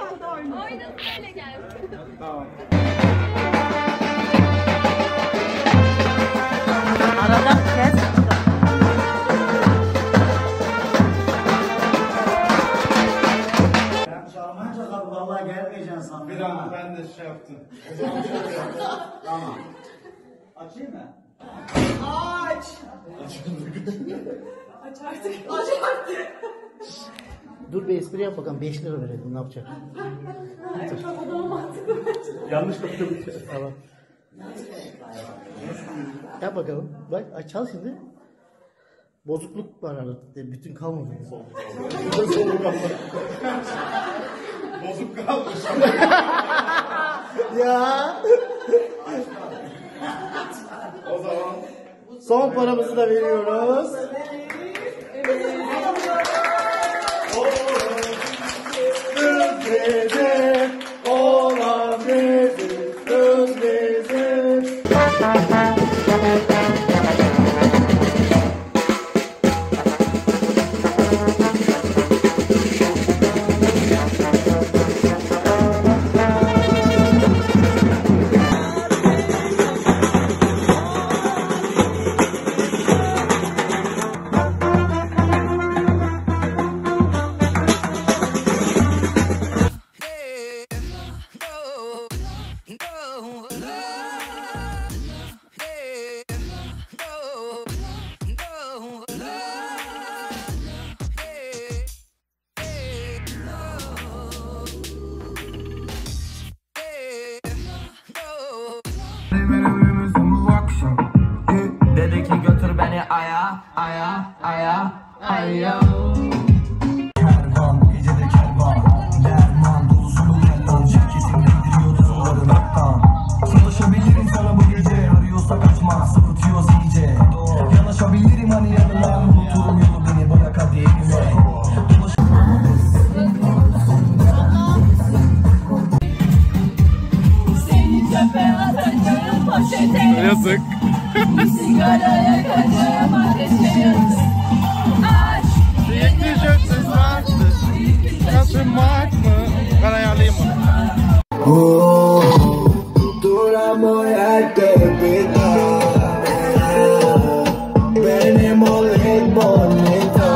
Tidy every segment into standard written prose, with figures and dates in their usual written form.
Oynasın öyle gel. Tamam. Aradan kes. Ben çalmayınca tabii vallahi gelmeyeceksin sandım. Bir an ben de şey yaptım. Tamam. Açayım mı? Aç. Aç artık. Aç artık. Dur bir espri yap bakalım. 5 lira verelim. Ne yapacak? O da mantıklı. Yanlış kapatılmış. Tamam. Yap bakalım. Bak çal şimdi. Bozukluk var arada. Bütün kalmadı. Bozuk kalmış. Ya. O zaman Son paramızı da veriyoruz. Kız bizi, oğlan bizi, kız bizi. Dedi ki götür beni aya, aya, aya, aya. Kervan, gecede kervan, derman, dolusu yerlan, şirketin indiriyordu suların aktan. Sataşabilirim sana bu gece, arıyorsa kaçma, sapıtıyoruz iyice. Yanaşabilirim hani yanına, unuturum yolu beni bırak hadi evime. Seni çöpe atacağım poşete. yazık. Sigaraya yakacağım ateşe yazık. Aç. Büyük tişörtsüz vardı. Kaçınmak mı? Ben ayarlayayım onu. Duramo yerde bir daha. Benim ol hep bonito.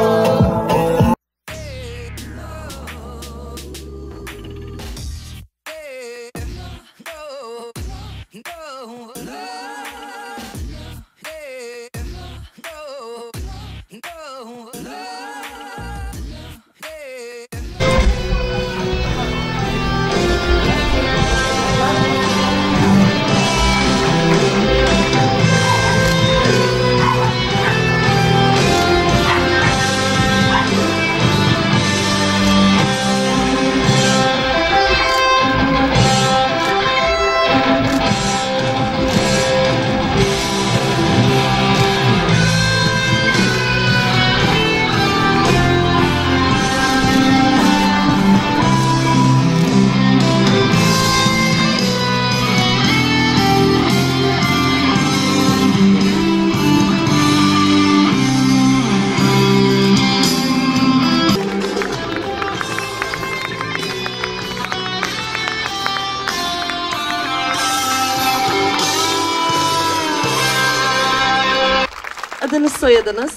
Adınız, soyadınız?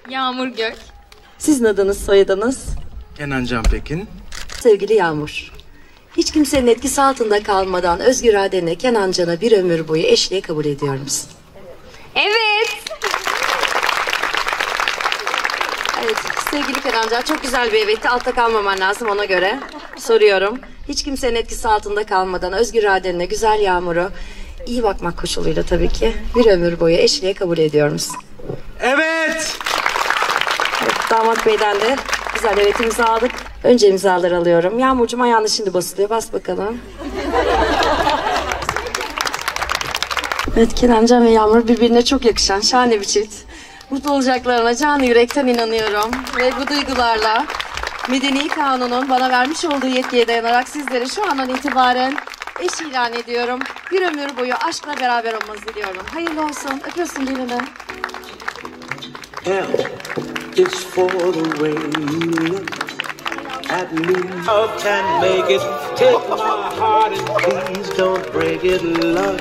Yağmur Gök. Sizin adınız, soyadınız? Kenancan Pekin. Sevgili Yağmur, hiç kimsenin etkisi altında kalmadan özgür iradenle Kenancan'a bir ömür boyu eşliğe kabul ediyor musun? Evet. Evet, sevgili Kenancan, çok güzel bir evetti. Altta kalmaman lazım, ona göre. Soruyorum. Hiç kimsenin etkisi altında kalmadan özgür iradenle güzel Yağmur'u iyi bakmak koşuluyla tabii ki bir ömür boyu eşliğe kabul ediyor musun? Evet. Evet, damat beyden de güzel evetimizi aldık. Önce imzaları alıyorum. Yağmurcuğum, ayağını şimdi basılıyor. Bas bakalım. Evet, Kenancan ve Yağmur birbirine çok yakışan şahane bir çift. Mutlu olacaklarına canı yürekten inanıyorum. Ve bu duygularla Medeni Kanun'un bana vermiş olduğu yetkiye dayanarak sizleri şu andan itibaren eş ilan ediyorum. Bir ömür boyu aşkla beraber olmanızı diliyorum. Hayırlı olsun. Öpüyorsun gelini. L is for the way you look at me. Love can make it. Take my heart and please don't break it. Love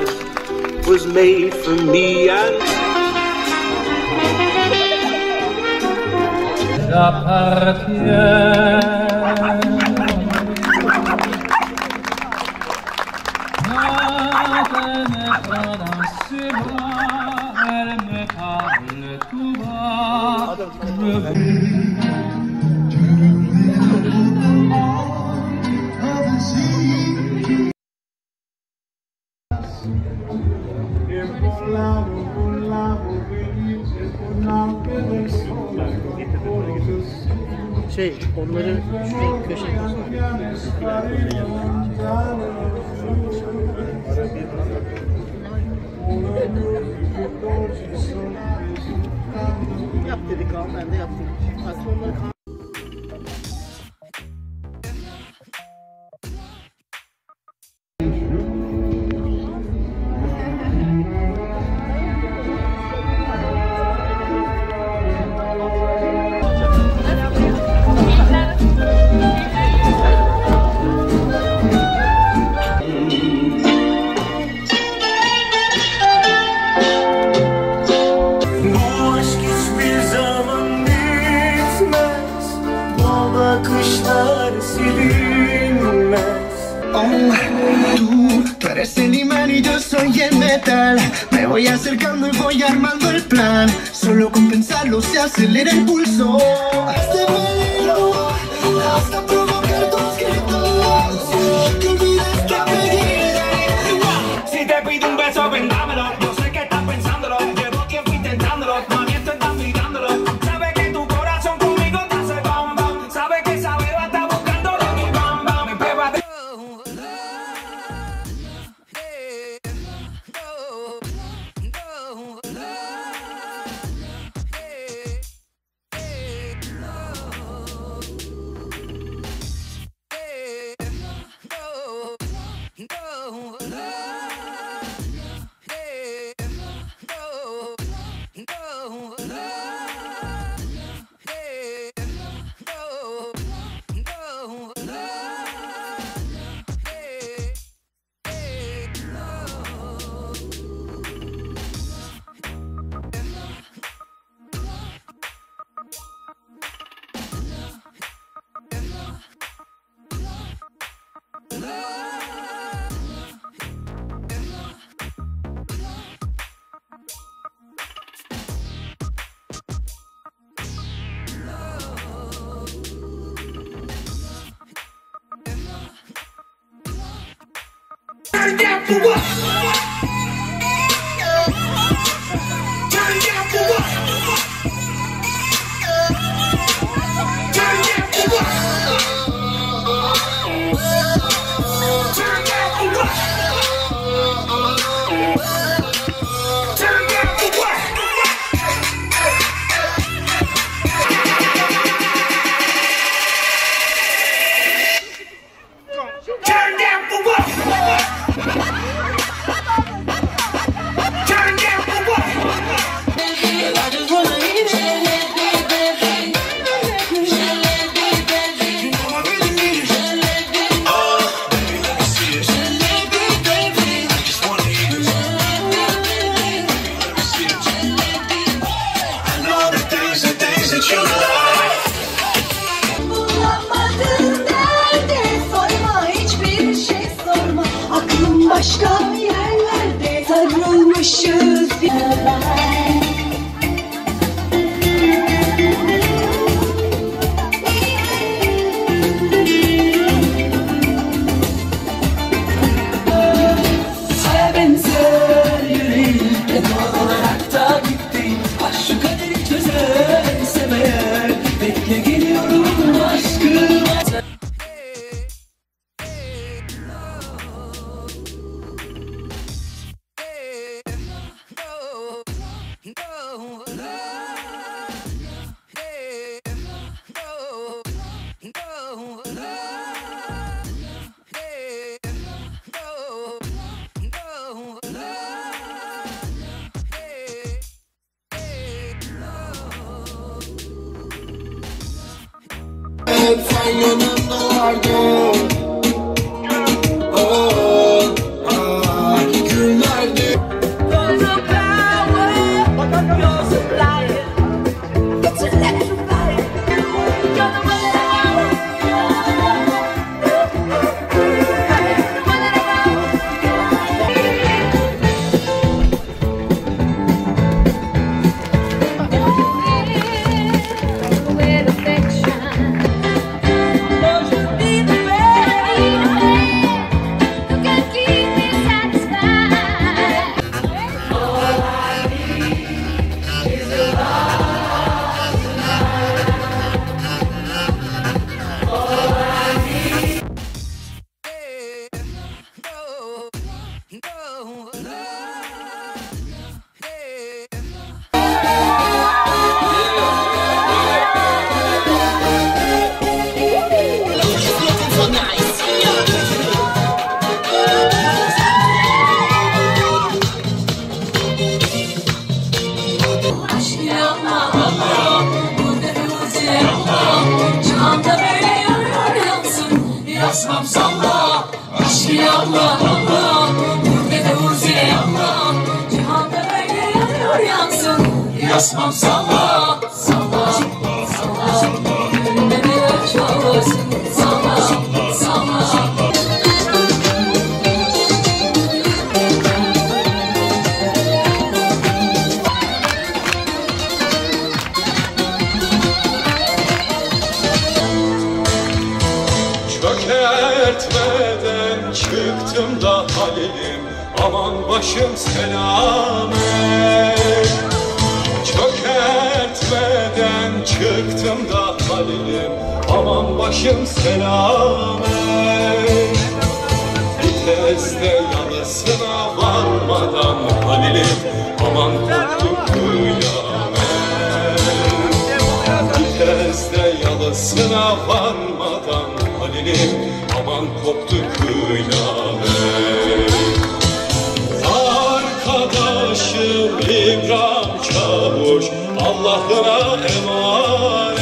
was made for me and Onları şuraya köşeye yap dedik abi, ben de yaptım. Aslında onları Tú eres el imán y yo soy el metal. Me voy acercando y voy armando el plan. Solo con pensarlo se acelera el pulso. Este peligro hasta provocar tus gritos. Que olvides que pediré. si te pido un beso, ven dámelo. Yo sé que estás pensándolo. Llevo tiempo intentándolo. Mami, esto estás mirándolo. Sabe que tu corazón conmigo te hace bam bam. Sabe que esa beba está buscándolo mi bam bam. Mi beba de... Turn down for what? Turn down for what? Turn down for what? Turn down for what? Turn down for what? Turn down for what? Turn down for what? I just wanna eat it. You know I really need it. Oh, baby, let me see it. I just wanna eat it. Baby, let me see it. I know the things that you like. Bulamadın nerede? Sorma, hiçbir şey sorma. Aklım başka yerlerde. Sarılmışız. Saya benzer yüreğim, doğal olarak da gitti. Aşk kaderi çözerse eğer, bekle geliyorum aşkıma. hep sen yanımda vardın. Günlerdir Yasmam salla, aşkı Allah Allah, gurbete uzi Allah, cihanda böyle yanıyor yansın. Yasmam salla, salla, salla, gönlüme bir çalasın. Salla, salla. Çökertmeden çıktım da Halil'im, aman başım selamet. Çökertmeden çıktım da Halil'im, aman başım selamet. Viteste yanısına varmadan Halil'im, aman koptu kıyamet. Viteste yanısına varmadan Halil'im, aman koptu kıyamet. Arkadaşım İbrahim Çavuş, Allah'ına emanet.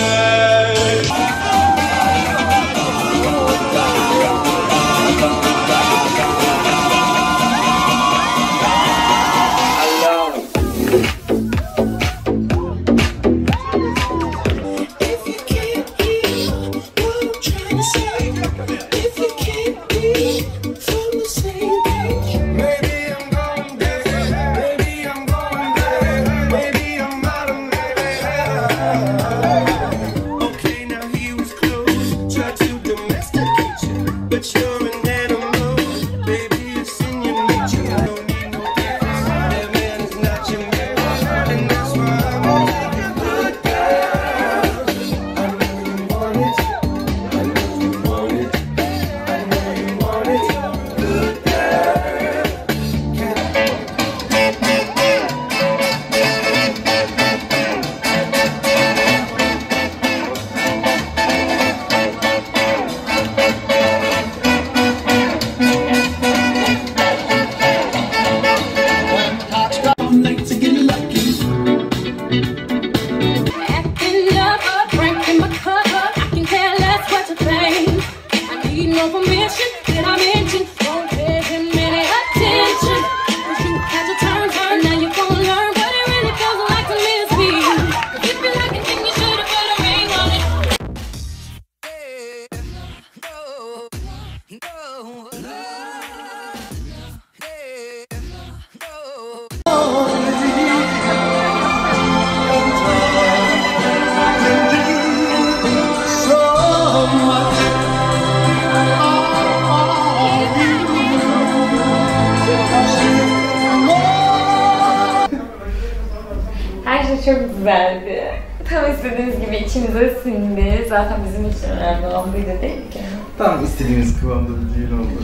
Çok güzeldi. Tam istediğimiz gibi içimize sindi. Zaten bizim için önemli olan buydu değil ki. Tam istediğimiz kıvamda bir düğün oldu.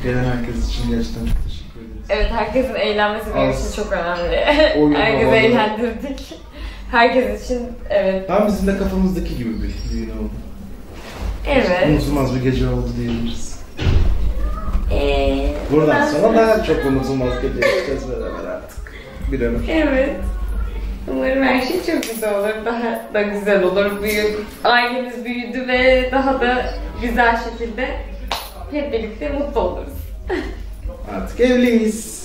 Gelen herkes için gerçekten çok teşekkür ederiz. Evet, herkesin eğlenmesi benim için çok önemli. Herkesi havalı. eğlendirdik. Herkes için evet. Tam bizim de kafamızdaki gibi bir düğün oldu. Evet. Unutulmaz bir gece oldu diyebiliriz. Buradan sonra daha çok unutulmaz gece yaşayacağız beraber artık. Bir ömür. Evet. Umarım her şey çok güzel olur. Daha da güzel olur. Ailemiz büyüdü ve daha da güzel şekilde hep birlikte mutlu oluruz. Artık evliyiz.